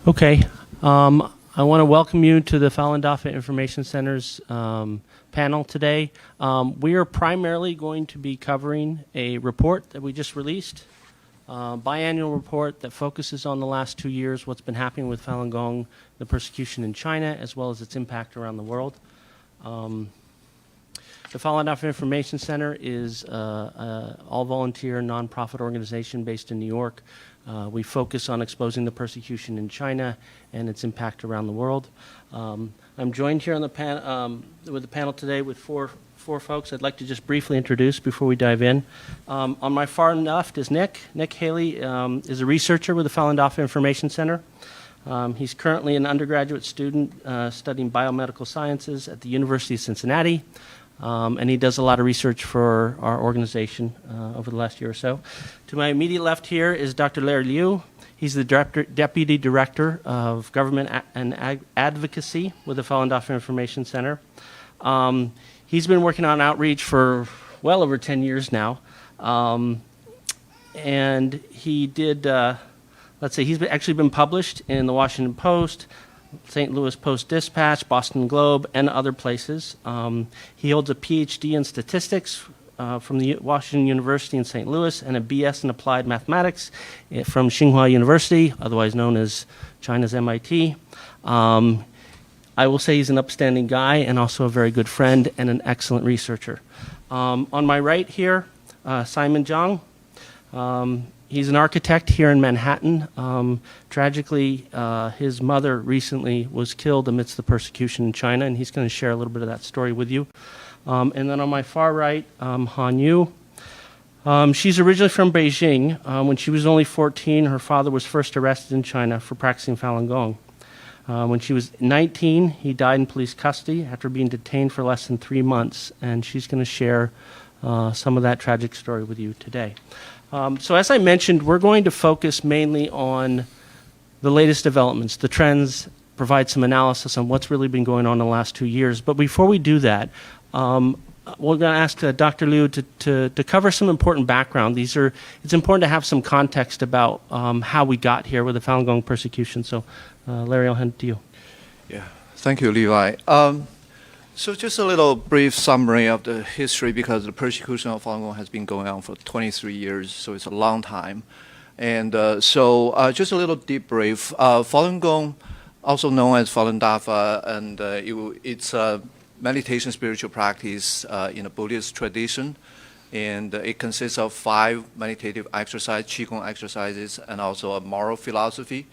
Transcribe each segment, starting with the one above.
Okay. I want to welcome you to the Falun Dafa Information Center's panel today. We are primarily going to be covering a report that we just released, biannual report that focuses on the last 2 years, what's been happening with Falun Gong, the persecution in China, as well as its impact around the world. The Falun Dafa Information Center is an all-volunteer, nonprofit organization based in New York. We focus on exposing the persecution in China and its impact around the world. I'm joined here on the with the panel today with four folks I'd like to just briefly introduce before we dive in. On my far left is Nick. Nick Haley is a researcher with the Falun Dafa Information Center. He's currently an undergraduate student studying biomedical sciences at the University of Cincinnati. And he does a lot of research for our organization over the last year or so. To my immediate left here is Dr. Larry Liu. He's the Deputy Director of Government and Advocacy with the Falun Dafa Information Center. He's been working on outreach for well over 10 years now. And he did, he's actually been published in the Washington Post, St. Louis Post-Dispatch, Boston Globe, and other places. He holds a PhD in statistics from the Washington University in St. Louis and a BS in applied mathematics from Tsinghua University, otherwise known as China's MIT. I will say he's an upstanding guy and also a very good friend and an excellent researcher. On my right here, Simon Zhang. He's an architect here in Manhattan. Tragically, his mother recently was killed amidst the persecution in China, and he's going to share a little bit of that story with you. And then on my far right, Han Yu. She's originally from Beijing. When she was only 14, her father was first arrested in China for practicing Falun Gong. When she was 19, he died in police custody after being detained for less than 3 months, and she's going to share some of that tragic story with you today. So as I mentioned, we're going to focus mainly on the latest developments, the trends, provide some analysis on what's really been going on in the last 2 years. But before we do that, we're going to ask Dr. Liu to cover some important background. It's important to have some context about how we got here with the Falun Gong persecution. So Larry, I'll hand it to you. Yeah, thank you, Levi. So just a little brief summary of the history, because the persecution of Falun Gong has been going on for 23 years, so it's a long time. And just a little deep brief. Falun Gong, also known as Falun Dafa, and it's a meditation spiritual practice in the Buddhist tradition. And it consists of 5 meditative exercises, Qigong exercises, and also a moral philosophy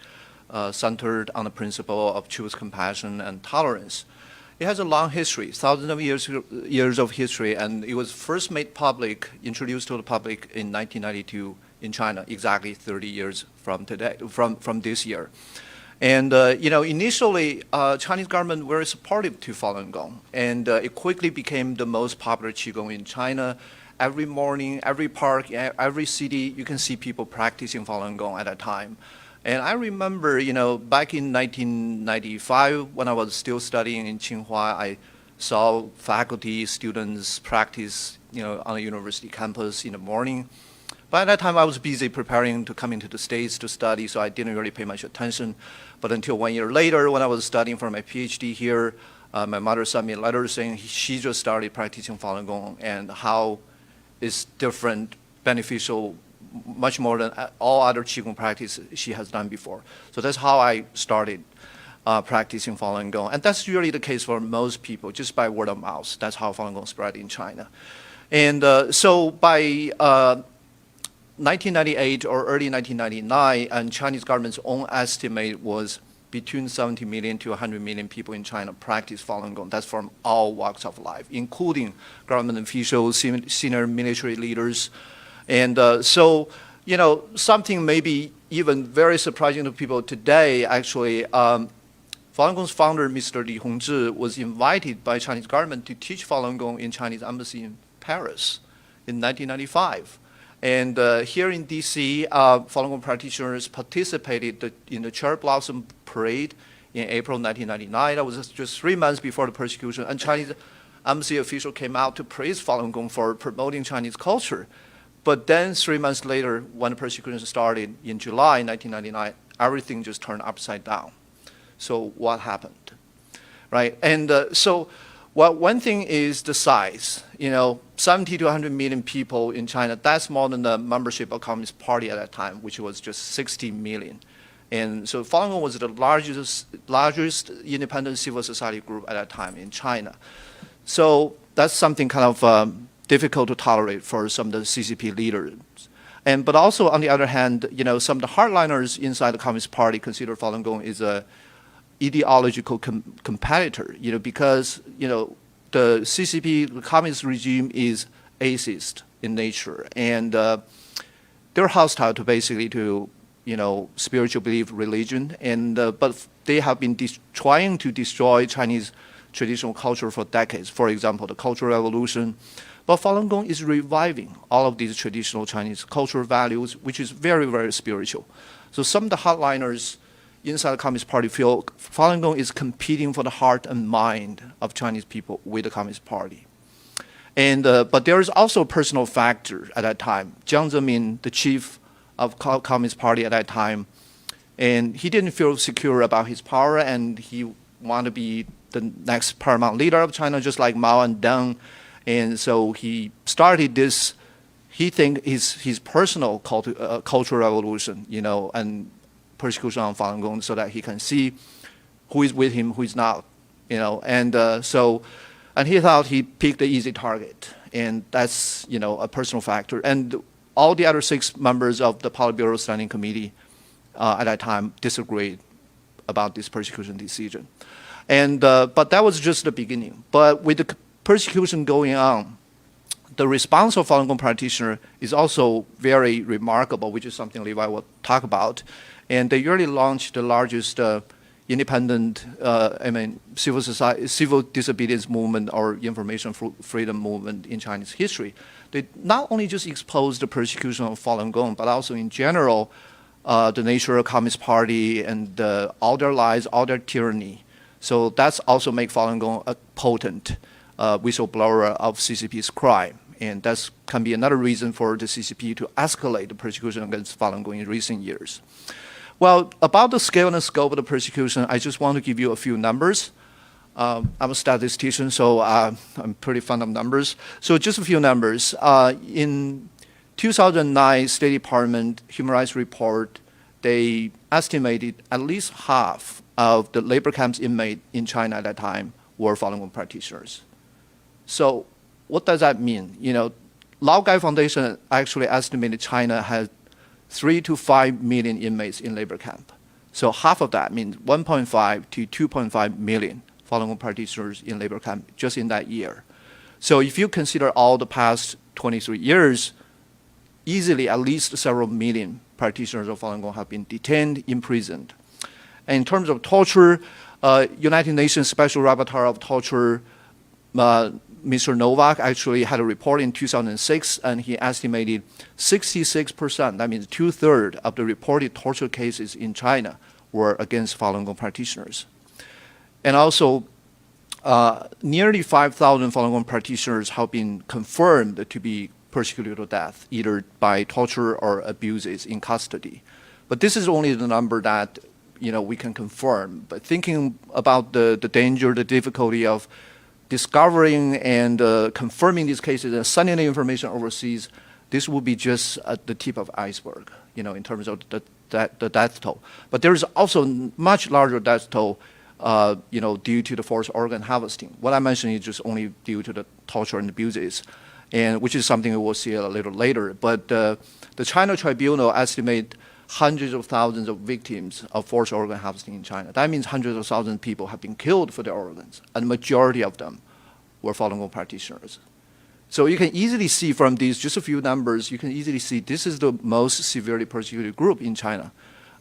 centered on the principle of truth, compassion, and tolerance. It has a long history, thousands of years of history, and it was first made public, introduced to the public in 1992 in China, exactly 30 years from today, from this year. And initially, Chinese government were supportive to Falun Gong, and it quickly became the most popular Qigong in China. Every morning, every park, every city, you can see people practicing Falun Gong at that time. And I remember, back in 1995, when I was still studying in Tsinghua, I saw faculty, students practice, on a university campus in the morning. But at that time, I was busy preparing to come into the States to study, so I didn't really pay much attention. But until 1 year later, when I was studying for my PhD here, my mother sent me a letter saying she just started practicing Falun Gong and how it's different, beneficial, much more than all other Qigong practice she has done before. So that's how I started practicing Falun Gong. And that's really the case for most people, just by word of mouth. That's how Falun Gong spread in China. And so by 1998 or early 1999, and Chinese government's own estimate was between 70 million to 100 million people in China practice Falun Gong. That's from all walks of life, including government officials, senior military leaders. And something maybe even very surprising to people today, actually, Falun Gong's founder, Mr. Li Hongzhi, was invited by Chinese government to teach Falun Gong in Chinese embassy in Paris in 1995. And here in DC, Falun Gong practitioners participated in the Cherry Blossom Parade in April 1999. That was just 3 months before the persecution. And Chinese embassy official came out to praise Falun Gong for promoting Chinese culture. But then 3 months later, when the persecution started in July 1999, everything just turned upside down. So what happened, right? And well, one thing is the size. 70 to 100 million people in China, that's more than the membership of Communist Party at that time, which was just 60 million. And so Falun Gong was the largest independent civil society group at that time in China. So that's something kind of difficult to tolerate for some of the CCP leaders. But also, on the other hand, some of the hardliners inside the Communist Party consider Falun Gong is a ideological competitor, because, the CCP, the communist regime, is atheist in nature. And they're hostile to basically to, spiritual belief, religion. But they have been trying to destroy Chinese traditional culture for decades. For example, the Cultural Revolution. But Falun Gong is reviving all of these traditional Chinese cultural values, which is very, very spiritual. So some of the hardliners inside the Communist Party feel Falun Gong is competing for the heart and mind of Chinese people with the Communist Party. But there is also a personal factor at that time. Jiang Zemin, the chief of Communist Party at that time, and he didn't feel secure about his power, and he wanted to be the next paramount leader of China, just like Mao and Deng. And so he started this, he thinks his personal cultural revolution, and persecution on Falun Gong, so that he can see who is with him, who is not, And he thought he picked the easy target, and that's, a personal factor. And all the other 6 members of the Politburo Standing Committee at that time disagreed about this persecution decision. But that was just the beginning. But with the persecution going on, the response of Falun Gong practitioner is also very remarkable, which is something Levi will talk about. And they really launched the largest independent, civil disobedience movement or information freedom movement in Chinese history. They not only just exposed the persecution of Falun Gong, but also in general, the nature of Communist Party and all their lies, all their tyranny. So that's also make Falun Gong a potent whistleblower of CCP's crime. And that can be another reason for the CCP to escalate the persecution against Falun Gong in recent years. Well, about the scale and the scope of the persecution, I just want to give you a few numbers. I'm a statistician, so I'm pretty fond of numbers. So just a few numbers. In 2009 State Department Human Rights Report, they estimated at least half of the labor camps inmates in China at that time were Falun Gong practitioners. So what does that mean? Lao Gai Foundation actually estimated China has 3 to 5 million inmates in labor camp. So half of that means 1.5 to 2.5 million Falun Gong practitioners in labor camp just in that year. So if you consider all the past 23 years, easily at least several million practitioners of Falun Gong have been detained, imprisoned. And in terms of torture, United Nations Special Rapporteur of Torture, Mr. Novak, actually had a report in 2006, and he estimated 66%, that means 2/3 of the reported torture cases in China were against Falun Gong practitioners. And also, nearly 5,000 Falun Gong practitioners have been confirmed to be persecuted to death, either by torture or abuses in custody. But this is only the number that we can confirm. But thinking about the danger, the difficulty of discovering and confirming these cases and sending the information overseas, this will be just at the tip of the iceberg, in terms of the death toll. But there is also much larger death toll, due to the forced organ harvesting. What I mentioned is just only due to the torture and abuses, and which is something we will see a little later. But the China Tribunal estimate hundreds of thousands of victims of forced organ harvesting in China. That means hundreds of thousands of people have been killed for their organs, and the majority of them were Falun Gong practitioners. So you can easily see from these, just a few numbers, you can easily see this is the most severely persecuted group in China,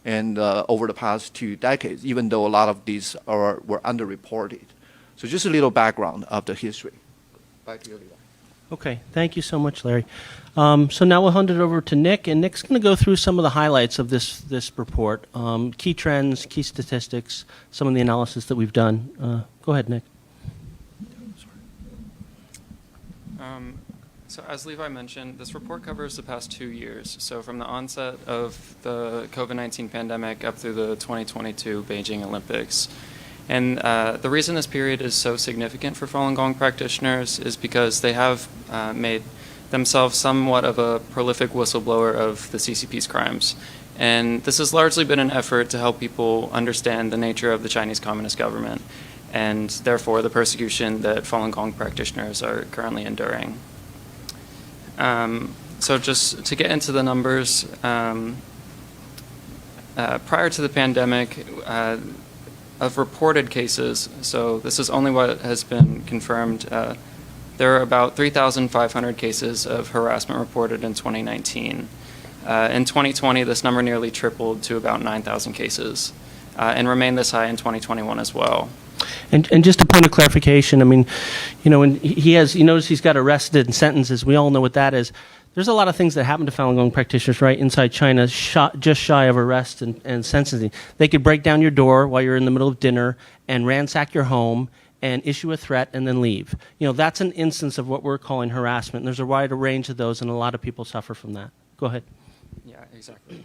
and over the past 2 decades, even though a lot of these were underreported. So just a little background of the history. Back to you, Levi. Okay, thank you so much, Larry. So now we'll hand it over to Nick, and Nick's going to go through some of the highlights of this report, key trends, key statistics, some of the analysis that we've done. Go ahead, Nick. So as Levi mentioned, this report covers the past 2 years. So from the onset of the COVID-19 pandemic up through the 2022 Beijing Olympics. And the reason this period is so significant for Falun Gong practitioners is because they have made themselves somewhat of a prolific whistleblower of the CCP's crimes. And this has largely been an effort to help people understand the nature of the Chinese Communist government and therefore the persecution that Falun Gong practitioners are currently enduring. So just to get into the numbers, prior to the pandemic, of reported cases, so this is only what has been confirmed, there are about 3,500 cases of harassment reported in 2019. In 2020, this number nearly tripled to about 9,000 cases, and remained this high in 2021 as well. And just a point of clarification, I mean, you know, when you notice he's got arrested and sentences, we all know what that is. There's a lot of things that happen to Falun Gong practitioners, right, inside China, just shy of arrest and sentencing. They could break down your door while you're in the middle of dinner and ransack your home and issue a threat and then leave. You know, that's an instance of what we're calling harassment. And there's a wide range of those, and a lot of people suffer from that. Go ahead. Yeah, exactly.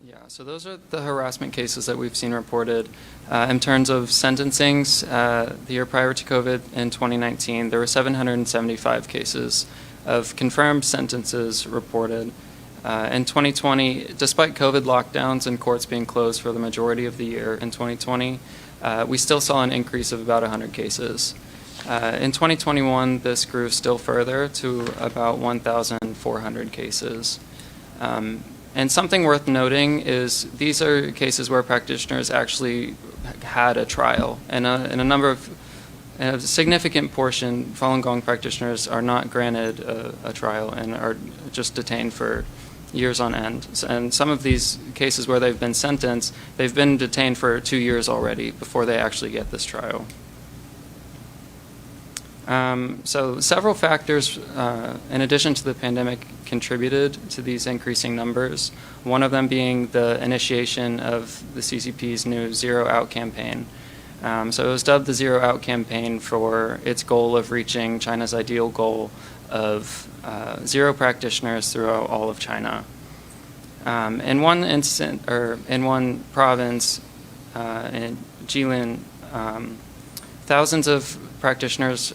Yeah, so those are the harassment cases that we've seen reported. In terms of sentencings, the year prior to COVID in 2019, there were 775 cases of confirmed sentences reported. In 2020, despite COVID lockdowns and courts being closed for the majority of the year in 2020, we still saw an increase of about 100 cases. In 2021, this grew still further to about 1,400 cases. And something worth noting is these are cases where practitioners actually had a trial, and in a significant portion, Falun Gong practitioners are not granted a trial and are just detained for years on end. And some of these cases where they've been sentenced, they've been detained for 2 years already before they actually get this trial. So several factors, in addition to the pandemic, contributed to these increasing numbers, one of them being the initiation of the CCP's new Zero Out campaign. So it was dubbed the Zero Out campaign for its goal of reaching China's ideal goal of zero practitioners throughout all of China. In one province, in Jilin, thousands of practitioners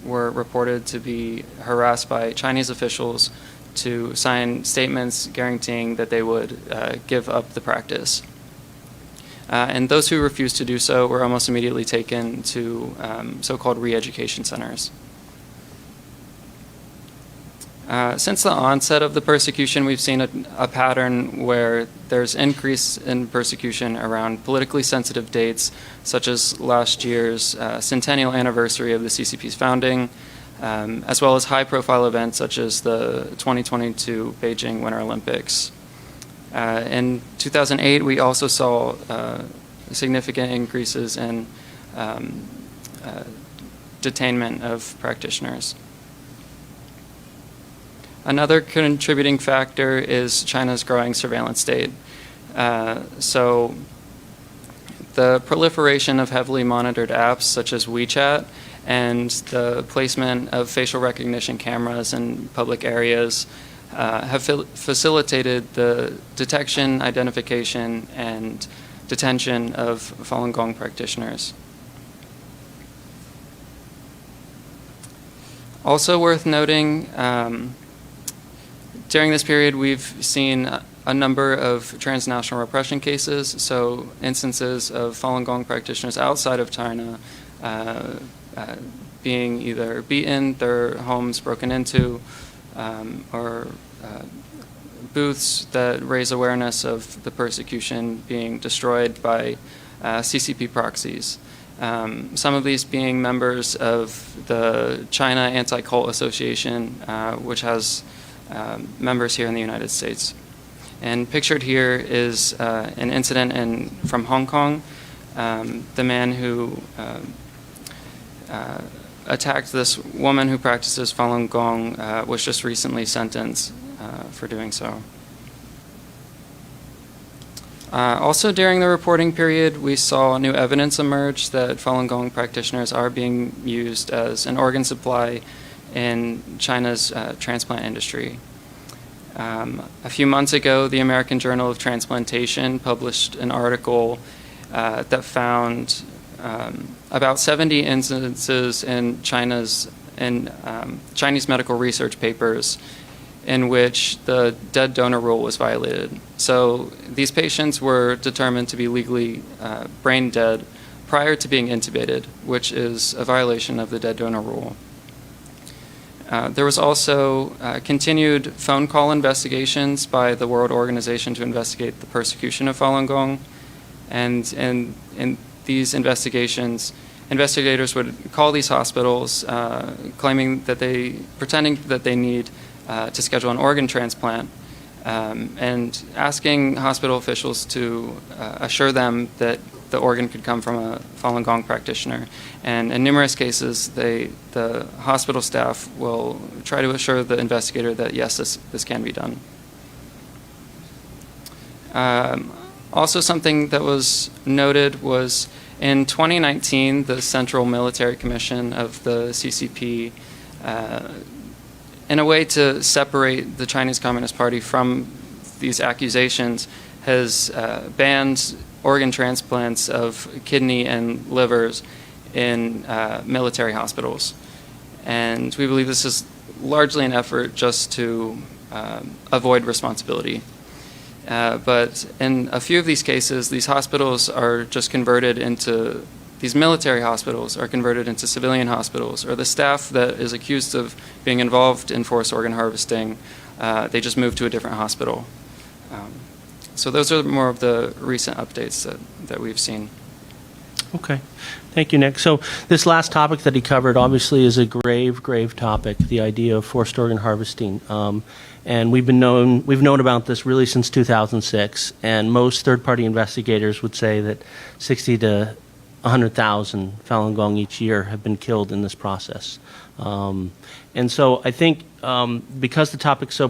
were reported to be harassed by Chinese officials to sign statements guaranteeing that they would give up the practice. And those who refused to do so were almost immediately taken to so-called re-education centers. Since the onset of the persecution, we've seen a pattern where there's increase in persecution around politically sensitive dates, such as last year's centennial anniversary of the CCP's founding, as well as high-profile events such as the 2022 Beijing Winter Olympics. In 2008, we also saw significant increases in detainment of practitioners. Another contributing factor is China's growing surveillance state. So the proliferation of heavily monitored apps such as WeChat and the placement of facial recognition cameras in public areas have facilitated the detection, identification, and detention of Falun Gong practitioners. Also worth noting, during this period, we've seen a number of transnational repression cases, so instances of Falun Gong practitioners outside of China being either beaten, their homes broken into, or booths that raise awareness of the persecution being destroyed by CCP proxies. Some of these being members of the China Anti-Cult Association, which has members here in the United States. And pictured here is an incident from Hong Kong. The man who attacked this woman who practices Falun Gong was just recently sentenced for doing so. Also during the reporting period, we saw new evidence emerge that Falun Gong practitioners are being used as an organ supply in China's transplant industry. A few months ago, the American Journal of Transplantation published an article that found about 70 instances in Chinese medical research papers in which the dead donor rule was violated. So these patients were determined to be legally brain dead prior to being intubated, which is a violation of the dead donor rule. There was also continued phone call investigations by the World Organization to investigate the persecution of Falun Gong, and in these investigations, investigators would call these hospitals, pretending that they need to schedule an organ transplant, and asking hospital officials to assure them that the organ could come from a Falun Gong practitioner. And in numerous cases, the hospital staff will try to assure the investigator that yes, this can be done. Also, something that was noted was in 2019, the Central Military Commission of the CCP, in a way to separate the Chinese Communist Party from these accusations, has banned organ transplants of kidney and livers in military hospitals. And we believe this is largely an effort just to avoid responsibility. But in a few of these cases, these hospitals are just converted into, these military hospitals are converted into civilian hospitals, or the staff that is accused of being involved in forced organ harvesting, they just move to a different hospital. So those are more of the recent updates that we've seen. Okay. Thank you, Nick. So this last topic that he covered obviously is a grave topic, the idea of forced organ harvesting. And we've known about this really since 2006, and most third-party investigators would say that 60 to 100,000 Falun Gong each year have been killed in this process. And so I think because the topic's so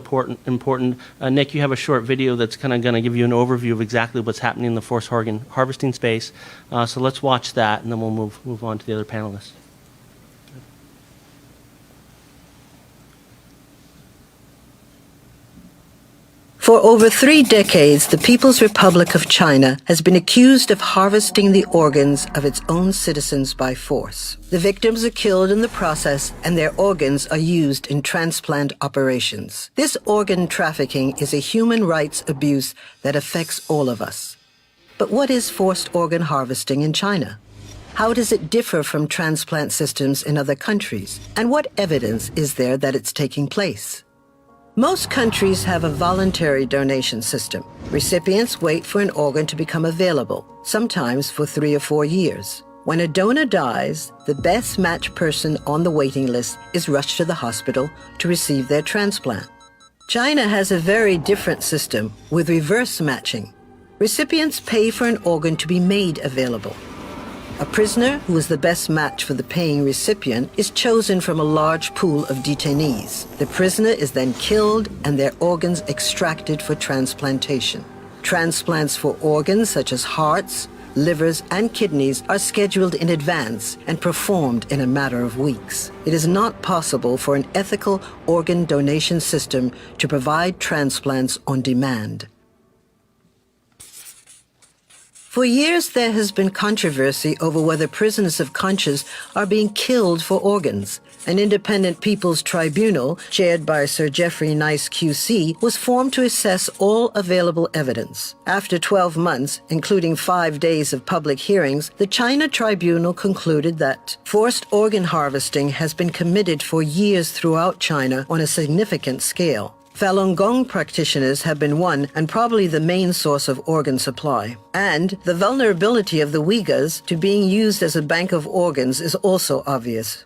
important, Nick, you have a short video that's kind of going to give you an overview of exactly what's happening in the forced organ harvesting space. So let's watch that, and then we'll move on to the other panelists. For over 3 decades, the People's Republic of China has been accused of harvesting the organs of its own citizens by force. The victims are killed in the process, and their organs are used in transplant operations. This organ trafficking is a human rights abuse that affects all of us. But what is forced organ harvesting in China? How does it differ from transplant systems in other countries? And what evidence is there that it's taking place? Most countries have a voluntary donation system. Recipients wait for an organ to become available, sometimes for 3 or 4 years. When a donor dies, the best matched person on the waiting list is rushed to the hospital to receive their transplant. China has a very different system with reverse matching. Recipients pay for an organ to be made available. A prisoner who is the best match for the paying recipient is chosen from a large pool of detainees. The prisoner is then killed and their organs extracted for transplantation. Transplants for organs such as hearts, livers, and kidneys are scheduled in advance and performed in a matter of weeks. It is not possible for an ethical organ donation system to provide transplants on demand. For years, there has been controversy over whether prisoners of conscience are being killed for organs. An independent people's tribunal, chaired by Sir Geoffrey Nice QC, was formed to assess all available evidence. After 12 months, including 5 days of public hearings, the China tribunal concluded that forced organ harvesting has been committed for years throughout China on a significant scale. Falun Gong practitioners have been one and probably the main source of organ supply. And the vulnerability of the Uyghurs to being used as a bank of organs is also obvious.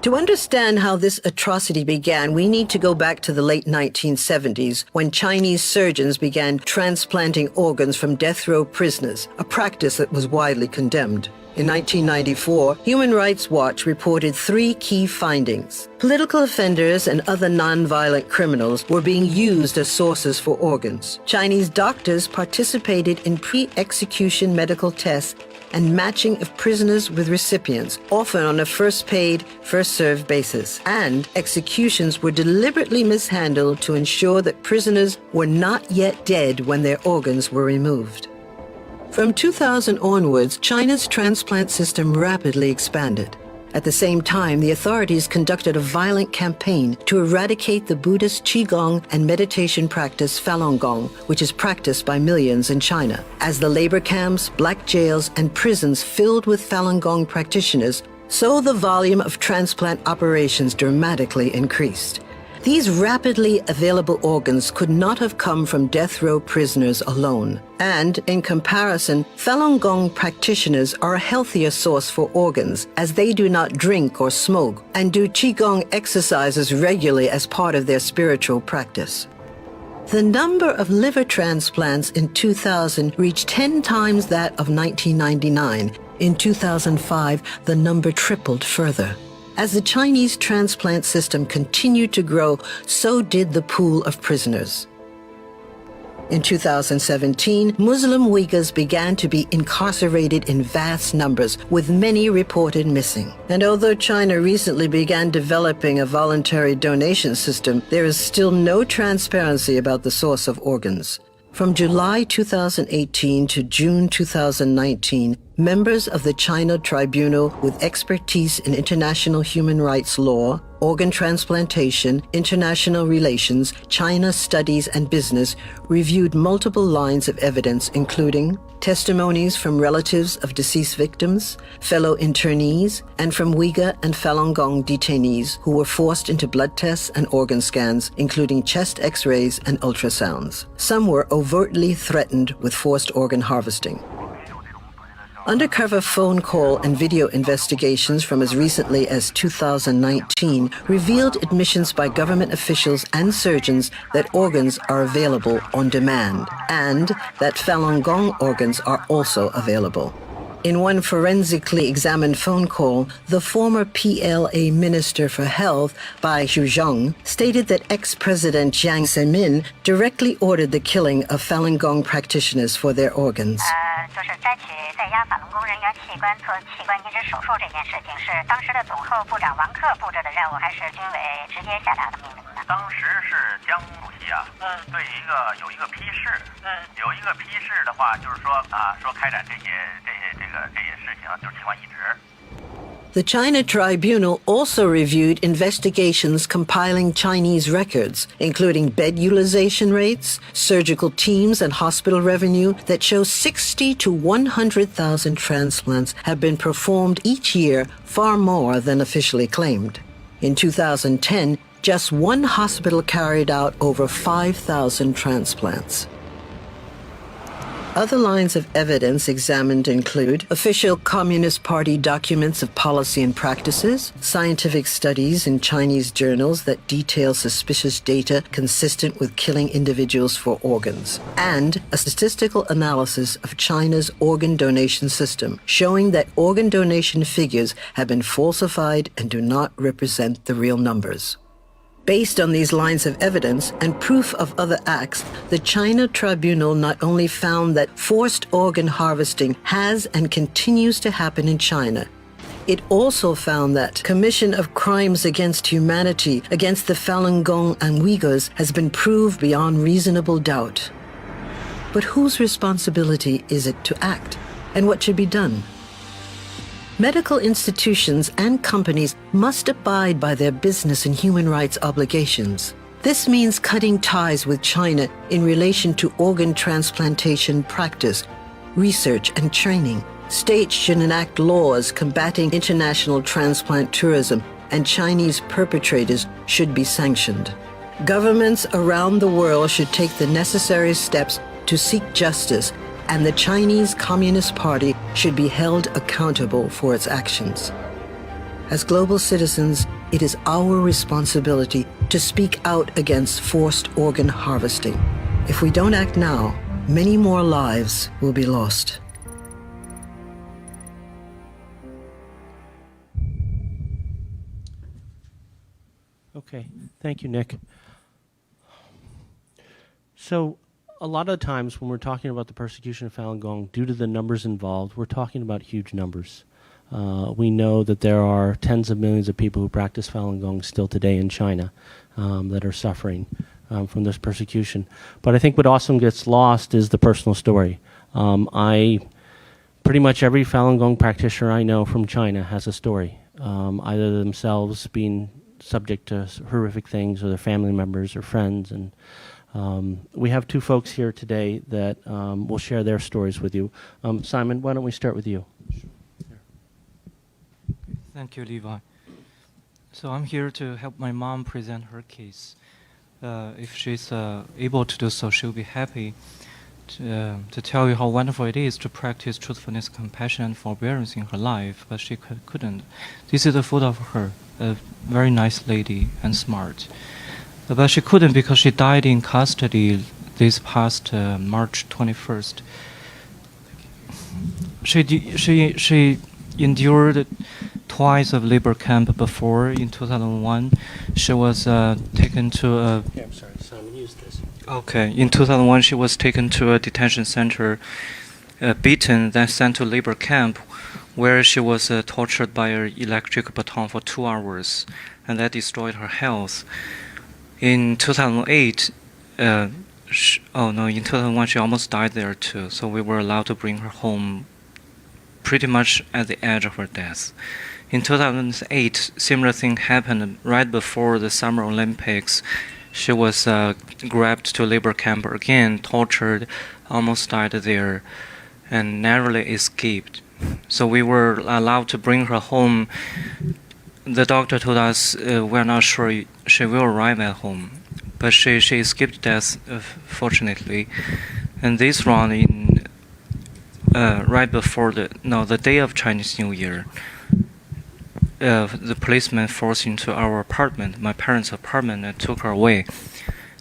To understand how this atrocity began, we need to go back to the late 1970s when Chinese surgeons began transplanting organs from death row prisoners, a practice that was widely condemned. In 1994, Human Rights Watch reported 3 key findings. Political offenders and other non-violent criminals were being used as sources for organs. Chinese doctors participated in pre-execution medical tests and matching of prisoners with recipients, often on a first paid, first served basis. And executions were deliberately mishandled to ensure that prisoners were not yet dead when their organs were removed. From 2000 onwards, China's transplant system rapidly expanded. At the same time, the authorities conducted a violent campaign to eradicate the Buddhist Qigong and meditation practice Falun Gong, which is practiced by millions in China. As the labor camps, black jails, and prisons filled with Falun Gong practitioners, so the volume of transplant operations dramatically increased. These rapidly available organs could not have come from death row prisoners alone. And, in comparison, Falun Gong practitioners are a healthier source for organs, as they do not drink or smoke and do Qigong exercises regularly as part of their spiritual practice. The number of liver transplants in 2000 reached 10 times that of 1999. In 2005, the number tripled further. As the Chinese transplant system continued to grow, so did the pool of prisoners. In 2017, Muslim Uyghurs began to be incarcerated in vast numbers, with many reported missing. And although China recently began developing a voluntary donation system, there is still no transparency about the source of organs. From July 2018 to June 2019, members of the China Tribunal with expertise in international human rights law, organ transplantation, international relations, China studies, and business reviewed multiple lines of evidence, including testimonies from relatives of deceased victims, fellow internees, and from Uyghur and Falun Gong detainees who were forced into blood tests and organ scans, including chest x-rays and ultrasounds. Some were overtly threatened with forced organ harvesting. Undercover phone call and video investigations from as recently as 2019 revealed admissions by government officials and surgeons that organs are available on demand, and that Falun Gong organs are also available. In one forensically examined phone call, the former PLA Minister for Health, Bai Zhuzhong, stated that ex-President Jiang Zemin directly ordered the killing of Falun Gong practitioners for their organs. 就是摘取在押法轮功人员器官做器官移植手术这件事情，是当时的总后部长王克布置的任务，还是军委直接下达的命令呢？当时是江主席对有一个批示，有一个批示的话，就是说说开展这些事情，就是器官移植。 The China Tribunal also reviewed investigations compiling Chinese records, including bed utilization rates, surgical teams, and hospital revenue that show 60 to 100,000 transplants have been performed each year, far more than officially claimed. In 2010, just one hospital carried out over 5,000 transplants. Other lines of evidence examined include official Communist Party documents of policy and practices, scientific studies in Chinese journals that detail suspicious data consistent with killing individuals for organs, and a statistical analysis of China's organ donation system, showing that organ donation figures have been falsified and do not represent the real numbers. Based on these lines of evidence and proof of other acts, the China Tribunal not only found that forced organ harvesting has and continues to happen in China, it also found that commission of crimes against humanity against the Falun Gong and Uyghurs has been proved beyond reasonable doubt. But whose responsibility is it to act, and what should be done? Medical institutions and companies must abide by their business and human rights obligations. This means cutting ties with China in relation to organ transplantation practice, research, and training. States should enact laws combating international transplant tourism, and Chinese perpetrators should be sanctioned. Governments around the world should take the necessary steps to seek justice, and the Chinese Communist Party should be held accountable for its actions. As global citizens, it is our responsibility to speak out against forced organ harvesting. If we don't act now, many more lives will be lost. Okay, thank you, Nick. So A lot of times when we're talking about the persecution of Falun Gong, due to the numbers involved, we're talking about huge numbers. We know that there are tens of millions of people who practice Falun Gong still today in China that are suffering from this persecution. But I think what often gets lost is the personal story. Pretty much every Falun Gong practitioner I know from China has a story, either themselves being subject to horrific things or their family members or friends. And we have two folks here today that will share their stories with you. Simon, why don't we start with you? Thank you, Levi. So I'm here to help my mom present her case. If she's able to do so, she'll be happy to tell you how wonderful it is to practice truthfulness, compassion, and forbearance in her life, but she couldn't. This is a photo of her, a very nice lady and smart. But she couldn't because she died in custody this past March 21st. She endured twice of labor camp before. In 2001, she was taken to a... Here, I'm sorry, Simon, use this. Okay, in 2001, she was taken to a detention center, beaten, then sent to labor camp, where she was tortured by an electric baton for 2 hours, and that destroyed her health. In 2008, in 2001, she almost died there too, so we were allowed to bring her home pretty much at the edge of her death. In 2008, similar thing happened right before the Summer Olympics. She was grabbed to labor camp again, tortured, almost died there, and narrowly escaped. So we were allowed to bring her home. The doctor told us we're not sure she will arrive at home, but she escaped death, fortunately. And this round, right before the day of Chinese New Year, the policeman forced into our apartment, my parents' apartment, and took her away,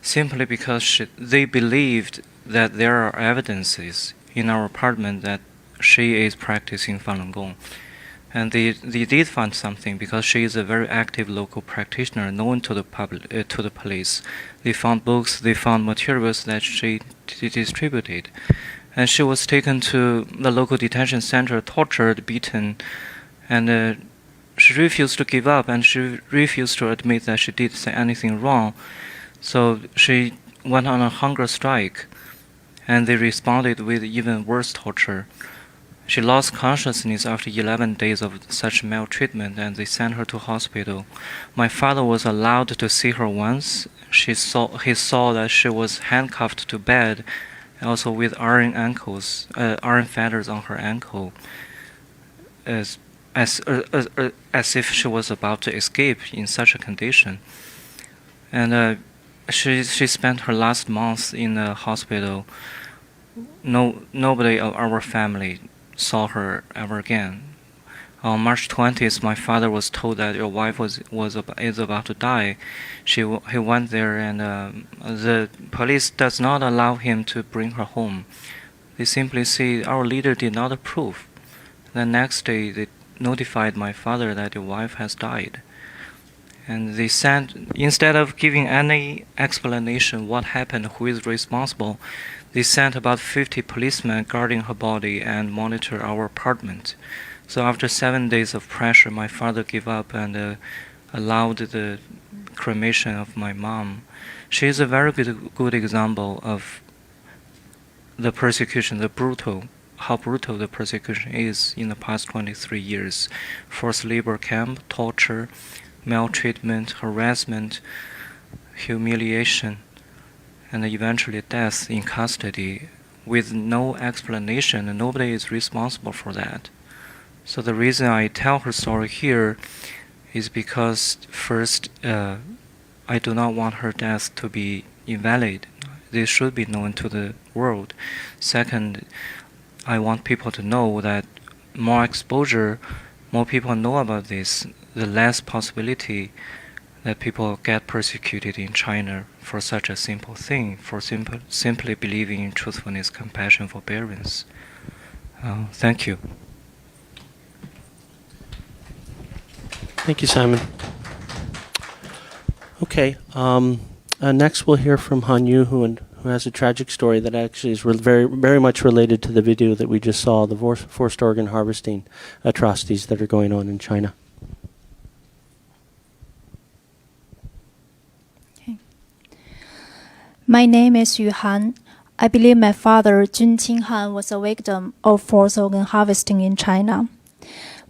simply because they believed that there are evidences in our apartment that she is practicing Falun Gong. And they did find something because she is a very active local practitioner known to the public, to the police. They found books, they found materials that she distributed. And she was taken to the local detention center, tortured, beaten, and she refused to give up, and she refused to admit that she did say anything wrong. So she went on a hunger strike, and they responded with even worse torture. She lost consciousness after 11 days of such maltreatment, and they sent her to hospital. My father was allowed to see her once. He saw that she was handcuffed to bed, also with iron fetters on her ankle, as if she was about to escape in such a condition. And she spent her last month in the hospital. Nobody of our family saw her ever again. On March 20th, my father was told that your wife is about to die. He went there, and the police does not allow him to bring her home. They simply say our leader did not approve. The next day, they notified my father that your wife has died. And they sent, instead of giving any explanation what happened, who is responsible, they sent about 50 policemen guarding her body and monitor our apartment. So after 7 days of pressure, my father gave up and allowed the cremation of my mom. She is a very good example of the persecution, how brutal the persecution is in the past 23 years. Forced labor camp, torture, maltreatment, harassment, humiliation, and eventually death in custody with no explanation, and nobody is responsible for that. So the reason I tell her story here is because, first, I do not want her death to be invalid. This should be known to the world. Second, I want people to know that more exposure, more people know about this, the less possibility that people get persecuted in China for such a simple thing, for simply believing in truthfulness, compassion, forbearance. Thank you. Thank you, Simon. Okay, next we'll hear from Han Yu, who who has a tragic story that actually is very, very much related to the video that we just saw, the forced organ harvesting atrocities that are going on in China. My name is Yu Han. I believe my father, Jun Qinghan, was a victim of forced organ harvesting in China.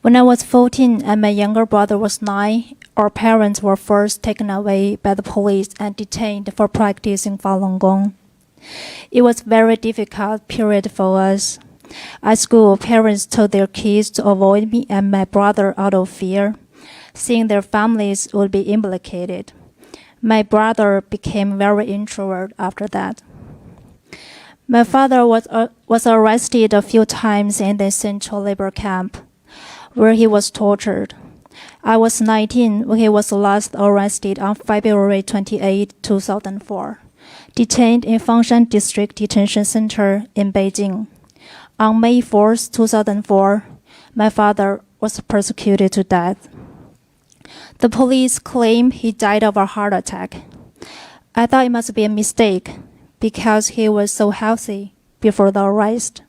When I was 14 and my younger brother was 9, our parents were first taken away by the police and detained for practicing Falun Gong. It was a very difficult period for us. At school, parents told their kids to avoid me and my brother out of fear, seeing their families would be implicated. My brother became very introvert after that. My father was arrested a few times in the central labor camp, where he was tortured. I was 19 when he was last arrested on February 28, 2004, detained in Fangshan District Detention Center in Beijing. On May 4, 2004, my father was persecuted to death. The police claim he died of a heart attack. I thought it must be a mistake because he was so healthy before the arrest.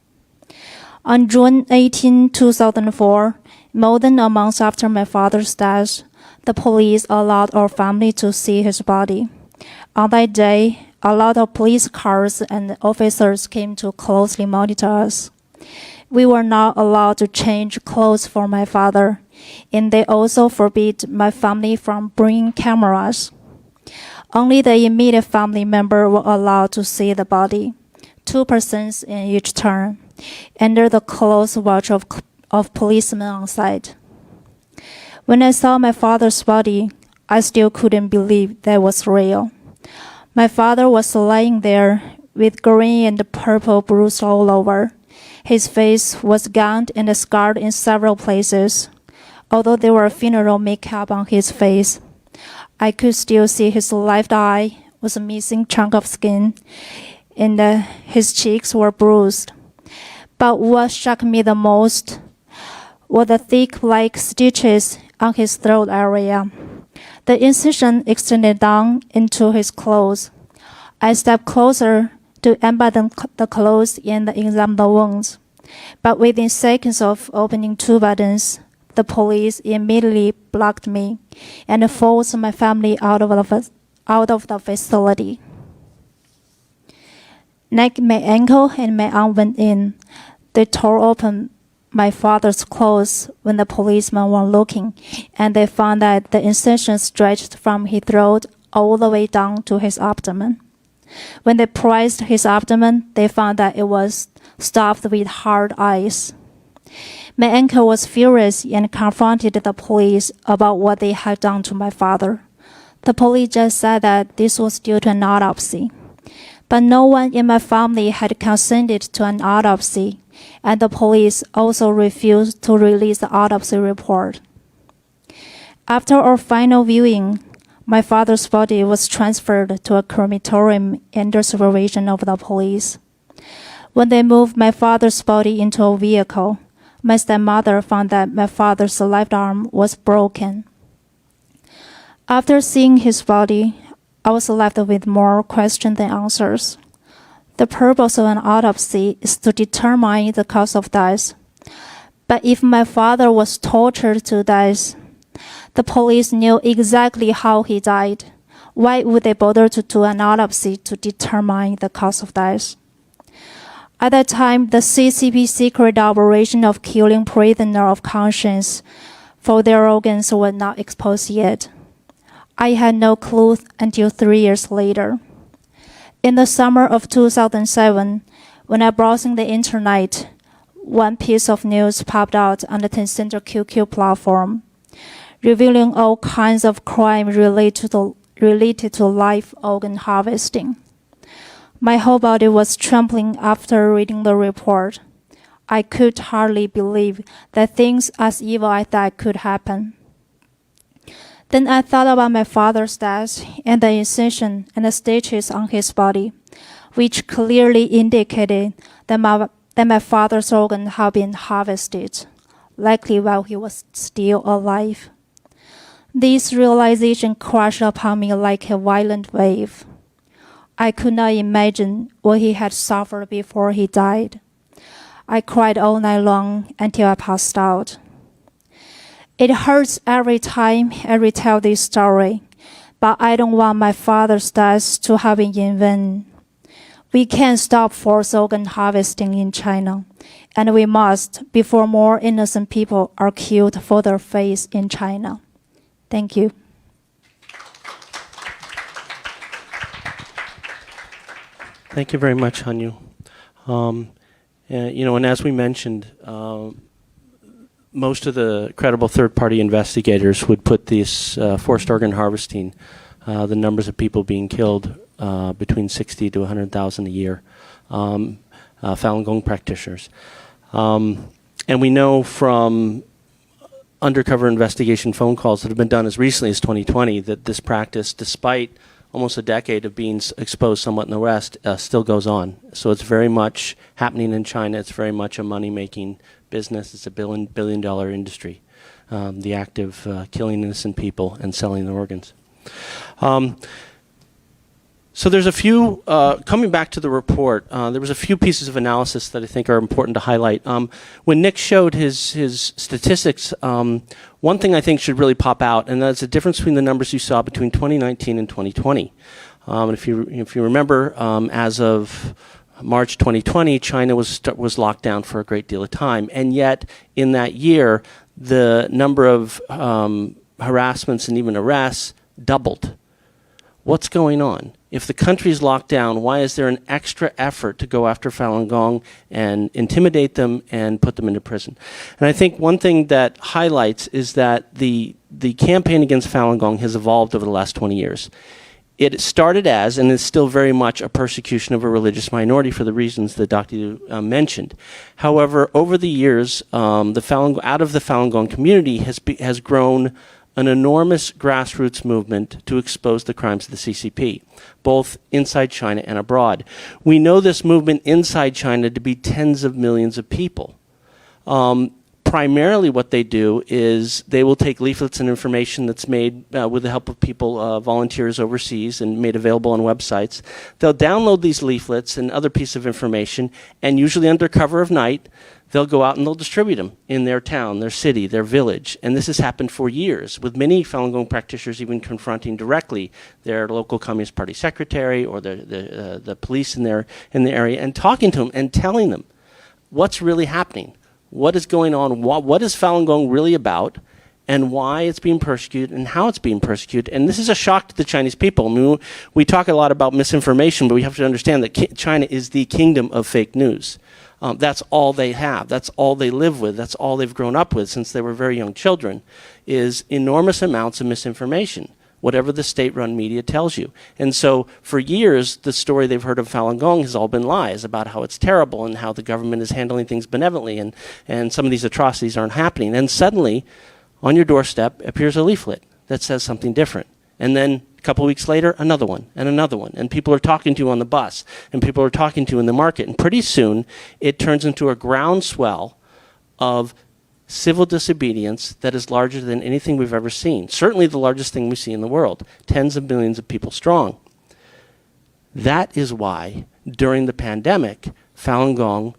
On June 18, 2004, more than a month after my father's death, the police allowed our family to see his body. On that day, a lot of police cars and officers came to closely monitor us. We were not allowed to change clothes for my father, and they also forbid my family from bringing cameras. Only the immediate family member were allowed to see the body, 2 persons in each turn, under the close watch of policemen on site. When I saw my father's body, I still couldn't believe that was real. My father was lying there with green and purple bruises all over. His face was gouged and scarred in several places. Although there were funeral makeup on his face, I could still see his left eye was a missing chunk of skin, and his cheeks were bruised. But what shocked me the most were the thick black stitches on his throat area. The incision extended down into his clothes. I stepped closer to unbutton the clothes and examine the wounds. But within seconds of opening 2 buttons, the police immediately blocked me and forced my family out of the facility. My ankle and my arm went in. They tore open my father's clothes when the policemen were looking, and they found that the incision stretched from his throat all the way down to his abdomen. When they pressed his abdomen, they found that it was stuffed with hard ice. My uncle was furious and confronted the police about what they had done to my father. The police just said that this was due to an autopsy. But no one in my family had consented to an autopsy, and the police also refused to release the autopsy report. After our final viewing, my father's body was transferred to a crematorium under supervision of the police. When they moved my father's body into a vehicle, my stepmother found that my father's left arm was broken. After seeing his body, I was left with more questions than answers. The purpose of an autopsy is to determine the cause of death. But if my father was tortured to death, the police knew exactly how he died. Why would they bother to do an autopsy to determine the cause of death? At that time, the CCP secret operation of killing prisoners of conscience for their organs was not exposed yet. I had no clue until 3 years later. In the summer of 2007, when I browsing the internet, one piece of news popped out on the Tencent QQ platform, revealing all kinds of crime related to live organ harvesting. My whole body was trembling after reading the report. I could hardly believe that things as evil as that could happen. Then I thought about my father's death and the incision and the stitches on his body, which clearly indicated that my father's organ had been harvested, likely while he was still alive. This realization crashed upon me like a violent wave. I could not imagine what he had suffered before he died. I cried all night long until I passed out. It hurts every time I retell this story, but I don't want my father's death to have been in vain. We can't stop forced organ harvesting in China, and we must before more innocent people are killed for their faith in China. Thank you. Thank you very much, Hanyu. And as we mentioned, most of the credible third-party investigators would put this forced organ harvesting, the numbers of people being killed between 60 to 100,000 a year, Falun Gong practitioners. And we know from undercover investigation phone calls that have been done as recently as 2020 that this practice, despite almost a decade of being exposed somewhat in the West, still goes on. So it's very much happening in China. It's very much a money-making business. It's a billion-dollar industry, the act of killing innocent people and selling their organs. So there's a few, coming back to the report, there was a few pieces of analysis that I think are important to highlight. When Nick showed his statistics, one thing I think should really pop out, and that's the difference between the numbers you saw between 2019 and 2020. And if you remember, as of March 2020, China was locked down for a great deal of time, and yet in that year, the number of harassments and even arrests doubled. What's going on? If the country's locked down, why is there an extra effort to go after Falun Gong and intimidate them and put them into prison? And I think one thing that highlights is that the campaign against Falun Gong has evolved over the last 20 years. It started as, and is still very much, a persecution of a religious minority for the reasons that Dr. Yu mentioned. However, over the years, out of the Falun Gong community has grown an enormous grassroots movement to expose the crimes of the CCP, both inside China and abroad. We know this movement inside China to be tens of millions of people. Primarily what they do is they will take leaflets and information that's made with the help of people, volunteers overseas, and made available on websites. They'll download these leaflets and other pieces of information, and usually under cover of night, they'll go out and they'll distribute them in their town, their city, their village. And this has happened for years, with many Falun Gong practitioners even confronting directly their local Communist Party secretary or the police in the area, and talking to them and telling them what's really happening, what is going on, what is Falun Gong really about, and why it's being persecuted and how it's being persecuted. And this is a shock to the Chinese people. I mean, we talk a lot about misinformation, but we have to understand that China is the kingdom of fake news. That's all they have. That's all they live with. That's all they've grown up with since they were very young children, is enormous amounts of misinformation, whatever the state-run media tells you. And so for years, the story they've heard of Falun Gong has all been lies about how it's terrible and how the government is handling things benevolently, and some of these atrocities aren't happening. And suddenly, on your doorstep appears a leaflet that says something different. And then a couple weeks later, another one, and people are talking to you on the bus, and people are talking to you in the market, and pretty soon it turns into a groundswell of civil disobedience that is larger than anything we've ever seen. Certainly the largest thing we see in the world, tens of millions of people strong. That is why, during the pandemic, Falun Gong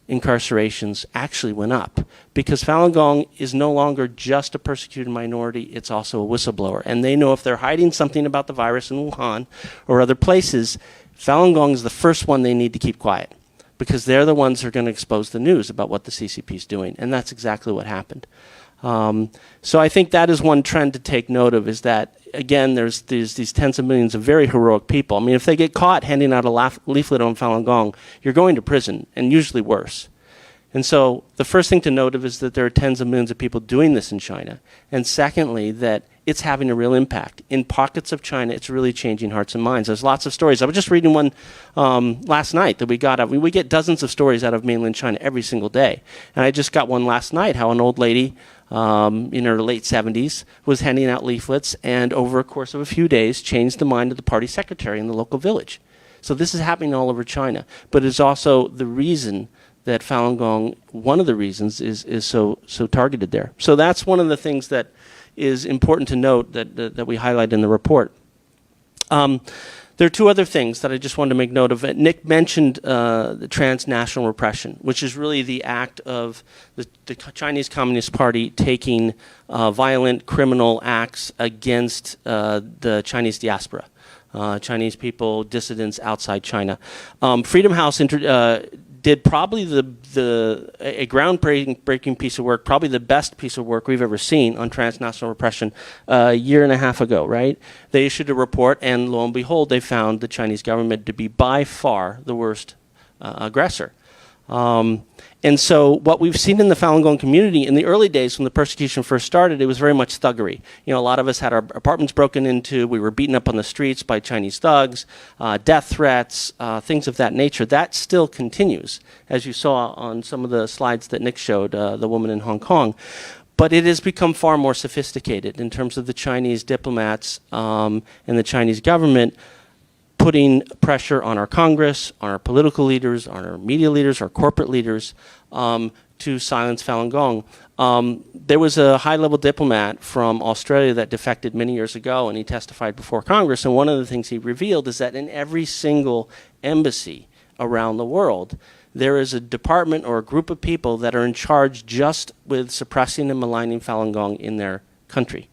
incarcerations actually went up, because Falun Gong is no longer just a persecuted minority, it's also a whistleblower. And they know if they're hiding something about the virus in Wuhan or other places, Falun Gong is the first one they need to keep quiet, because they're the ones who are going to expose the news about what the CCP is doing. And that's exactly what happened. So I think that is one trend to take note of, is that, again, there's these tens of millions of very heroic people. I mean, if they get caught handing out a leaflet on Falun Gong, you're going to prison, and usually worse. And so the first thing to note of is that there are tens of millions of people doing this in China. And secondly, that it's having a real impact. In pockets of China, it's really changing hearts and minds. There's lots of stories. I was just reading one last night that we got. We get dozens of stories out of mainland China every single day. And I just got one last night, how an old lady in her late 70s was handing out leaflets, and over a course of a few days changed the mind of the party secretary in the local village. So this is happening all over China. But it's also the reason that Falun Gong, one of the reasons, is so targeted there. So that's one of the things that is important to note that we highlight in the report. There are two other things that I just wanted to make note of. Nick mentioned the transnational repression, which is really the act of the Chinese Communist Party taking violent criminal acts against the Chinese diaspora, Chinese people, dissidents outside China. Freedom House did probably a groundbreaking piece of work, probably the best piece of work we've ever seen on transnational repression a year and a half ago, right? They issued a report, and lo and behold, they found the Chinese government to be by far the worst aggressor. And so what we've seen in the Falun Gong community in the early days when the persecution first started, it was very much thuggery. You know, a lot of us had our apartments broken into, we were beaten up on the streets by Chinese thugs, death threats, things of that nature. That still continues, as you saw on some of the slides that Nick showed, the woman in Hong Kong. But it has become far more sophisticated in terms of the Chinese diplomats and the Chinese government putting pressure on our Congress, on our political leaders, on our media leaders, our corporate leaders, to silence Falun Gong. There was a high-level diplomat from Australia that defected many years ago, and he testified before Congress, and one of the things he revealed is that in every single embassy around the world, there is a department or a group of people that are in charge just with suppressing and maligning Falun Gong in their country.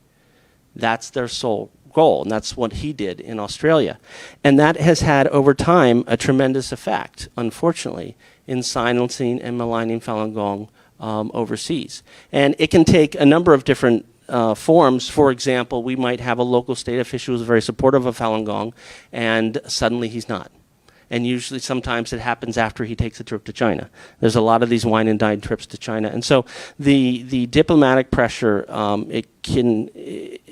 That's their sole goal, and that's what he did in Australia. And that has had, over time, a tremendous effect, unfortunately, in silencing and maligning Falun Gong overseas. And it can take a number of different forms. For example, we might have a local state official who's very supportive of Falun Gong, and suddenly he's not. And usually, sometimes it happens after he takes a trip to China. There's a lot of these wine and dine trips to China. And so the diplomatic pressure, it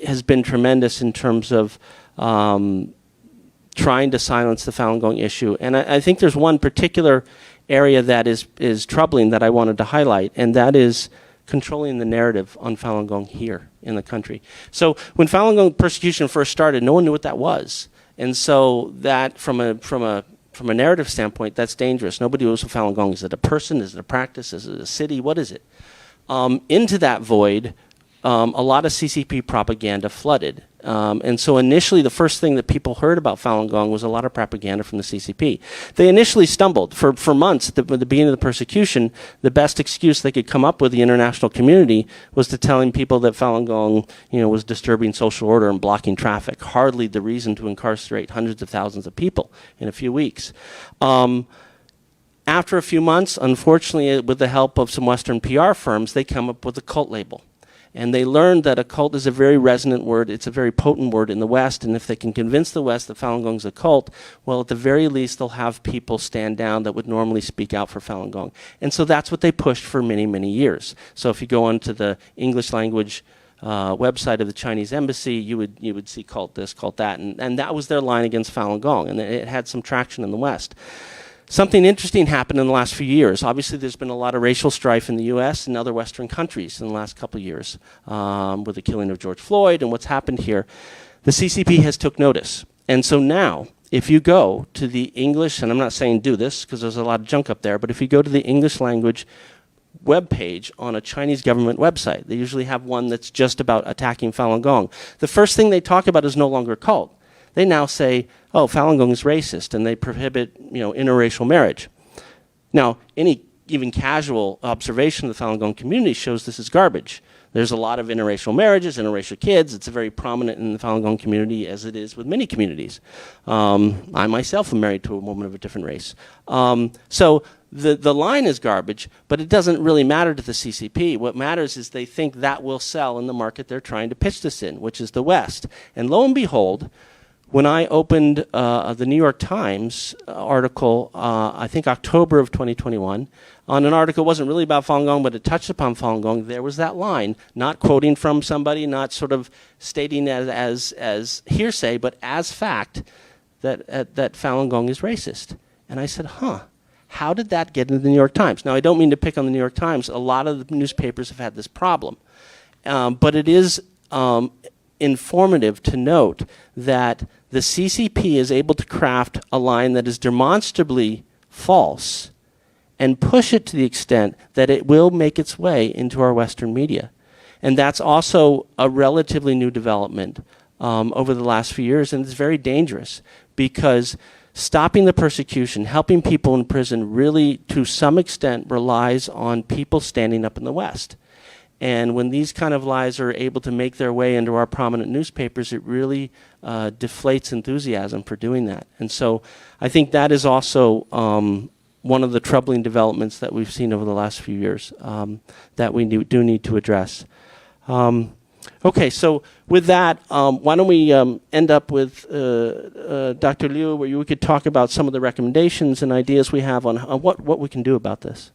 has been tremendous in terms of trying to silence the Falun Gong issue. And I think there's one particular area that is troubling that I wanted to highlight, and that is controlling the narrative on Falun Gong here in the country. So when Falun Gong persecution first started, no one knew what that was. And so that from a narrative standpoint, that's dangerous. Nobody knows what Falun Gong is. Is it a person? Is it a practice? Is it a city? What is it? Into that void, a lot of CCP propaganda flooded. And so initially, the first thing that people heard about Falun Gong was a lot of propaganda from the CCP. They initially stumbled. For months, at the beginning of the persecution, the best excuse they could come up with, the international community, was to telling people that Falun Gong, was disturbing social order and blocking traffic. Hardly the reason to incarcerate hundreds of thousands of people in a few weeks. After a few months, unfortunately, with the help of some Western PR firms, they come up with a cult label. And they learned that a cult is a very resonant word. It's a very potent word in the West. And if they can convince the West that Falun Gong is a cult, well, at the very least, they'll have people stand down that would normally speak out for Falun Gong. And so that's what they pushed for many, many years. So if you go onto the English language website of the Chinese embassy, you would see cult this, cult that. And that was their line against Falun Gong. And it had some traction in the West. Something interesting happened in the last few years. Obviously, there's been a lot of racial strife in the U.S. and other Western countries in the last couple of years with the killing of George Floyd and what's happened here. The CCP has took notice. And so now, if you go to the English, and I'm not saying do this because there's a lot of junk up there, but if you go to the English language web page on a Chinese government website, they usually have one that's just about attacking Falun Gong. The first thing they talk about is no longer cult. They now say, oh, Falun Gong is racist, and they prohibit, interracial marriage. Now, any even casual observation of the Falun Gong community shows this is garbage. There's a lot of interracial marriages, interracial kids. It's very prominent in the Falun Gong community, as it is with many communities. I myself am married to a woman of a different race. So the line is garbage, but it doesn't really matter to the CCP. What matters is they think that will sell in the market they're trying to pitch this in, which is the West. And lo and behold, when I opened the New York Times article, I think October of 2021, on an article, it wasn't really about Falun Gong, but it touched upon Falun Gong, there was that line, not quoting from somebody, not sort of stating as hearsay, but as fact, that Falun Gong is racist. And I said, how did that get into the New York Times? Now, I don't mean to pick on the New York Times. A lot of the newspapers have had this problem. But it is informative to note that the CCP is able to craft a line that is demonstrably false and push it to the extent that it will make its way into our Western media. And that's also a relatively new development over the last few years, and it's very dangerous because stopping the persecution, helping people in prison really, to some extent, relies on people standing up in the West. And when these kind of lies are able to make their way into our prominent newspapers, it really deflates enthusiasm for doing that. And so I think that is also one of the troubling developments that we've seen over the last few years that we do need to address. Okay, so with that, why don't we end up with Dr. Liu, where you could talk about some of the recommendations and ideas we have on what we can do about this.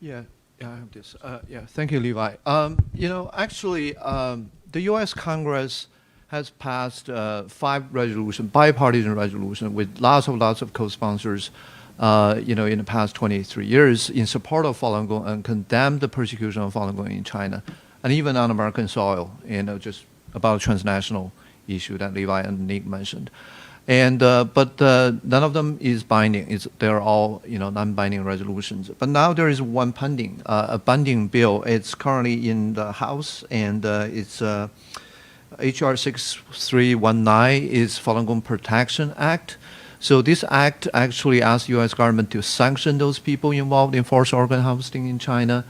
Yeah, I have this. Yeah, thank you, Levi. You know, actually, the U.S. Congress has passed 5 resolutions, bipartisan resolutions, with lots of co-sponsors, you know, in the past 23 years in support of Falun Gong and condemned the persecution of Falun Gong in China, and even on American soil, you know, just about a transnational issue that Levi and Nick mentioned. And but none of them is binding. They're all, you know, non-binding resolutions. But now there is one pending, a binding bill. It's currently in the House, and it's HR 6319 is Falun Gong Protection Act. So this act actually asks U.S. government to sanction those people involved in forced organ harvesting in China,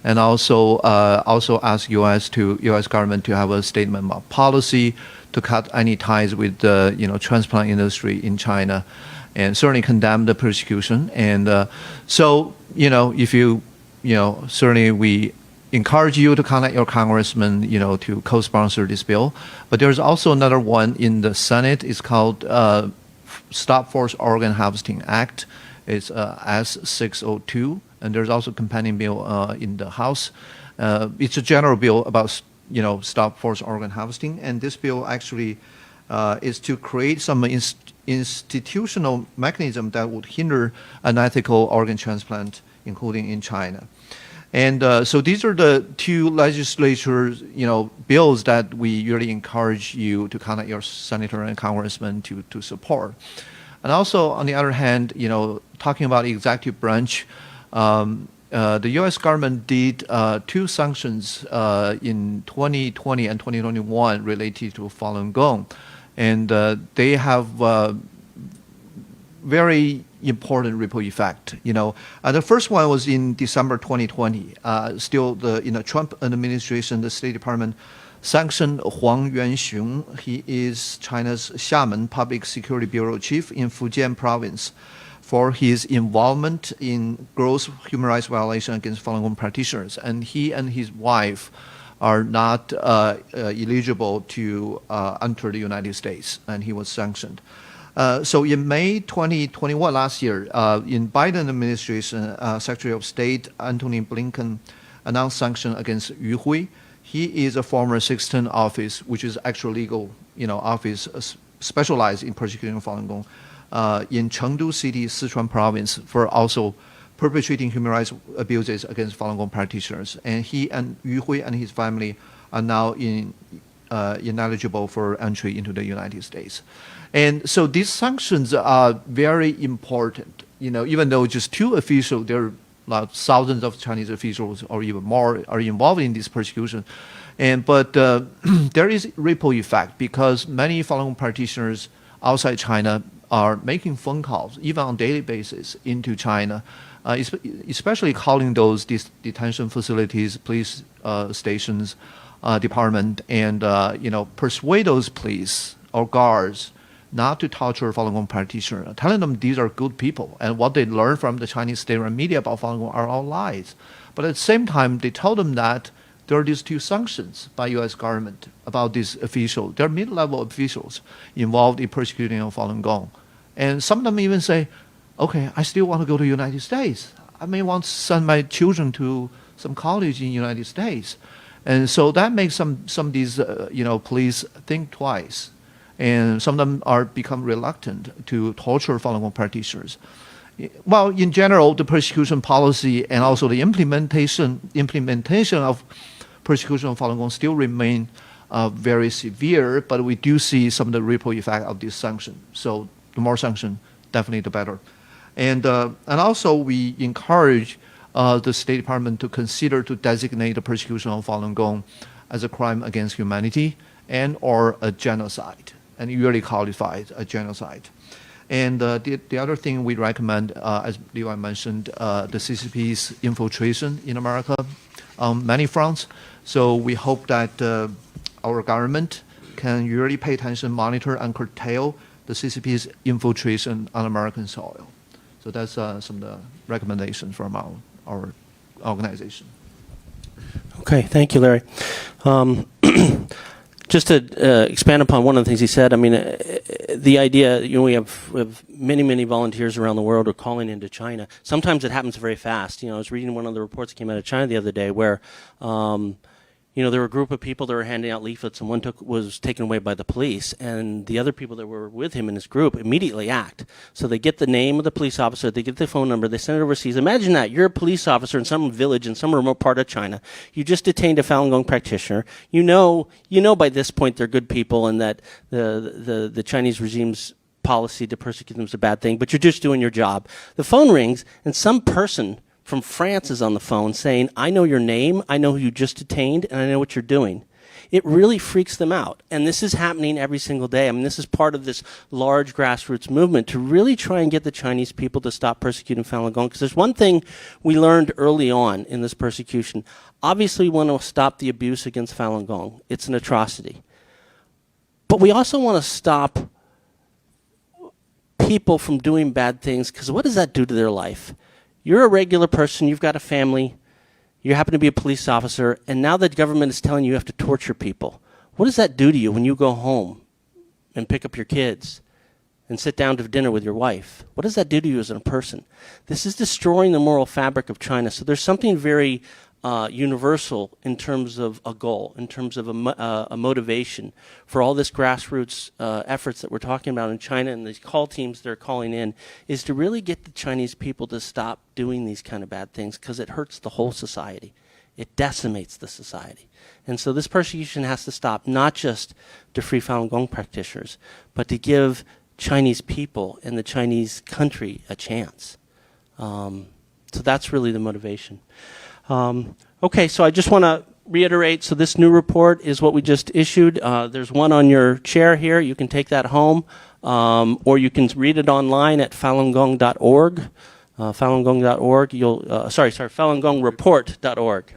and also ask U.S. government to have a statement of policy to cut any ties with the, you know, transplant industry in China, and certainly condemn the persecution. And so, you know, if you know, certainly we encourage you to contact your congressman, you know, to co-sponsor this bill. But there's also another one in the Senate. It's called Stop Forced Organ Harvesting Act. It's S602, and there's also a companion bill in the House. It's a general bill about, you know, stop forced organ harvesting, and this bill actually is to create some institutional mechanism that would hinder unethical organ transplant, including in China. And so these are the 2 legislatures, you know, bills that we really encourage you to contact your senator and congressman to support. And also, on the other hand, you know, talking about the executive branch, the U.S. government did 2 sanctions in 2020 and 2021 related to Falun Gong, and they have very important ripple effect. You know, the first one was in December 2020. Still, in the Trump administration, the State Department sanctioned Huang Yuanxiong. He is China's Xiamen Public Security Bureau chief in Fujian province, for his involvement in gross human rights violation against Falun Gong practitioners. And he and his wife are not eligible to enter the United States, and he was sanctioned. So in May 2021, last year, in Biden administration, Secretary of State Antony Blinken announced sanction against Yu Hui. He is a former 16th office, which is actual legal, you know, office specialized in persecuting Falun Gong, in Chengdu City, Sichuan province, for also perpetrating human rights abuses against Falun Gong practitioners. And he and Yu Hui and his family are now ineligible for entry into the United States. And so these sanctions are very important. You know, even though just 2 officials, there are like thousands of Chinese officials or even more are involved in this persecution. But there is ripple effect, because many Falun Gong practitioners outside China are making phone calls, even on a daily basis, into China, especially calling those detention facilities, police stations, department, and you know, persuade those police or guards not to torture Falun Gong practitioners, telling them these are good people, and what they learn from the Chinese state-run media about Falun Gong are all lies. But at the same time, they tell them that there are these 2 sanctions by U.S. government about these officials. They're mid-level officials involved in persecuting of Falun Gong. And some of them even say, okay, I still want to go to the United States. I may want to send my children to some college in the United States. And so that makes some of these, you know, police think twice. And some of them are become reluctant to torture Falun Gong practitioners. Well, in general, the persecution policy and also the implementation of persecution of Falun Gong still remain very severe, but we do see some of the ripple effect of this sanction. So the more sanction, definitely the better. And also we encourage the State Department to consider to designate the persecution of Falun Gong as a crime against humanity and or a genocide. and usually qualified a genocide. And the other thing we recommend, as Levi mentioned, the CCP's infiltration in America on many fronts. So we hope that our government can really pay attention, monitor, and curtail the CCP's infiltration on American soil. So that's some of the recommendations from our organization. Okay, thank you, Larry. Just to expand upon one of the things he said, I mean, the idea, we have many, many volunteers around the world who are calling into China. Sometimes it happens very fast. I was reading one of the reports that came out of China the other day where, there were a group of people that were handing out leaflets, and one was taken away by the police, and the other people that were with him in his group immediately act. So they get the name of the police officer, they get the phone number, they send it overseas. Imagine that. You're a police officer in some village in some remote part of China. You just detained a Falun Gong practitioner. You know by this point they're good people and that the Chinese regime's policy to persecute them is a bad thing, but you're just doing your job. The phone rings, and some person from France is on the phone saying, I know your name, I know who you just detained, and I know what you're doing. It really freaks them out. And this is happening every single day. I mean, this is part of this large grassroots movement to really try and get the Chinese people to stop persecuting Falun Gong. Because there's one thing we learned early on in this persecution. Obviously, we want to stop the abuse against Falun Gong. It's an atrocity. But we also want to stop people from doing bad things, because what does that do to their life? You're a regular person, you've got a family, you happen to be a police officer, and now the government is telling you have to torture people. What does that do to you when you go home and pick up your kids and sit down to dinner with your wife? What does that do to you as a person? This is destroying the moral fabric of China. So there's something very universal in terms of a goal, in terms of a motivation for all this grassroots efforts that we're talking about in China, and these call teams that are calling in, is to really get the Chinese people to stop doing these kind of bad things, because it hurts the whole society. It decimates the society. And so this persecution has to stop, not just to free Falun Gong practitioners, but to give Chinese people and the Chinese country a chance. So that's really the motivation. Okay, so I just want to reiterate, so this new report is what we just issued. There's one on your chair here. You can take that home, or you can read it online at falungong.org. Falungong.org. FalunGongReport.org.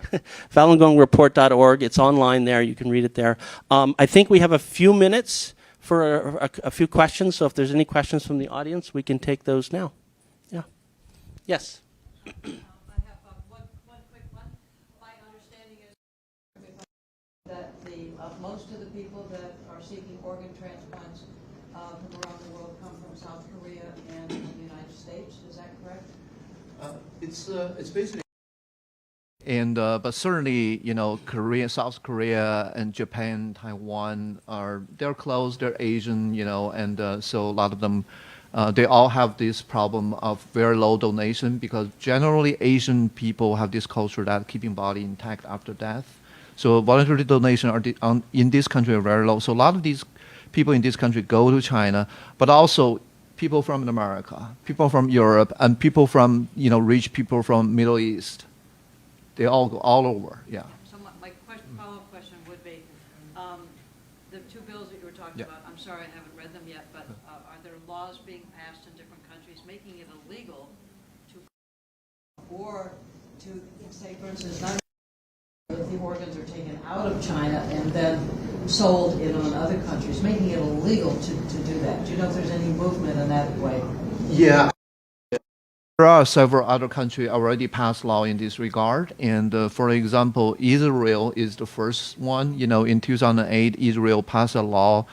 FalunGongReport.org. It's online there. You can read it there. I think we have a few minutes for a few questions, so if there's any questions from the audience, we can take those now. Yeah. Yes. That most of the people that are seeking organ transplants from around the world come from South Korea and the United States. Is that correct? It's basically, and but certainly Korea, South Korea, and Japan, Taiwan they're close. They're Asian, and so a lot of them. They all have this problem of very low donation, because generally Asian people have this culture that keeping body intact after death. So voluntary donation in this country are very low. So a lot of these people in this country go to China, but also people from America, people from Europe, and people from rich people from Middle East. They all go all over. Yeah. So my follow-up question would be, the two bills that you were talking about. I'm sorry, I haven't read them yet, but are there laws being passed in different countries making it illegal to say, for instance, not if the organs are taken out of China and then sold in other countries, making it illegal to do that? Do you know if there's any movement in that way? Yeah. There are several other countries already passed law in this regard. And for example, Israel is the first one. In 2008, Israel passed a law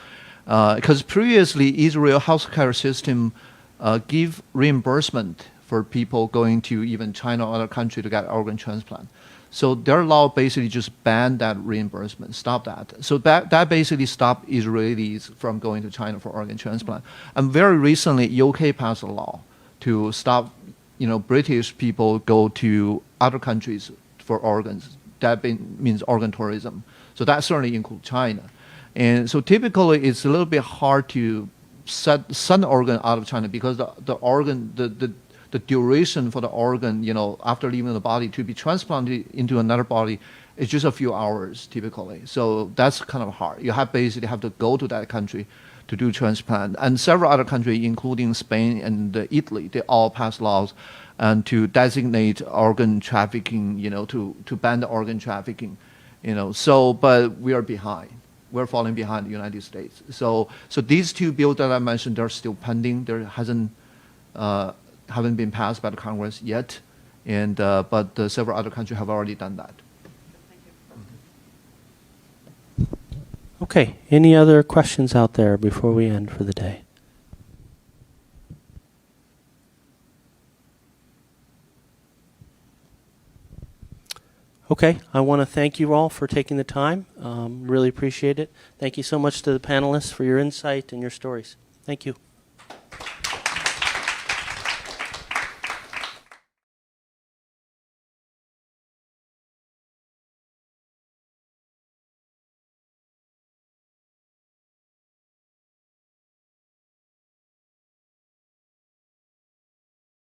because previously Israel healthcare system give reimbursement for people going to even China or other country to get organ transplant. So their law basically just banned that reimbursement, stopped that. So that basically stopped Israelis from going to China for organ transplant. And very recently, UK passed a law to stop, British people go to other countries for organs. That means organ tourism. So that certainly includes China. And so typically, it's a little bit hard to send the organ out of China, because the organ, the duration for the organ, after leaving the body to be transplanted into another body is just a few hours typically. So that's kind of hard. You basically have to go to that country to do transplant. And several other countries, including Spain and Italy, they all passed laws and to designate organ trafficking, to ban the organ trafficking, So, but we are behind. We're falling behind the United States. So these two bills that I mentioned, they're still pending. There haven't been passed by the Congress yet, but several other countries have already done that. Okay, any other questions out there before we end for the day? Okay, I want to thank you all for taking the time. Really appreciate it. Thank you so much to the panelists for your insight and your stories. Thank you.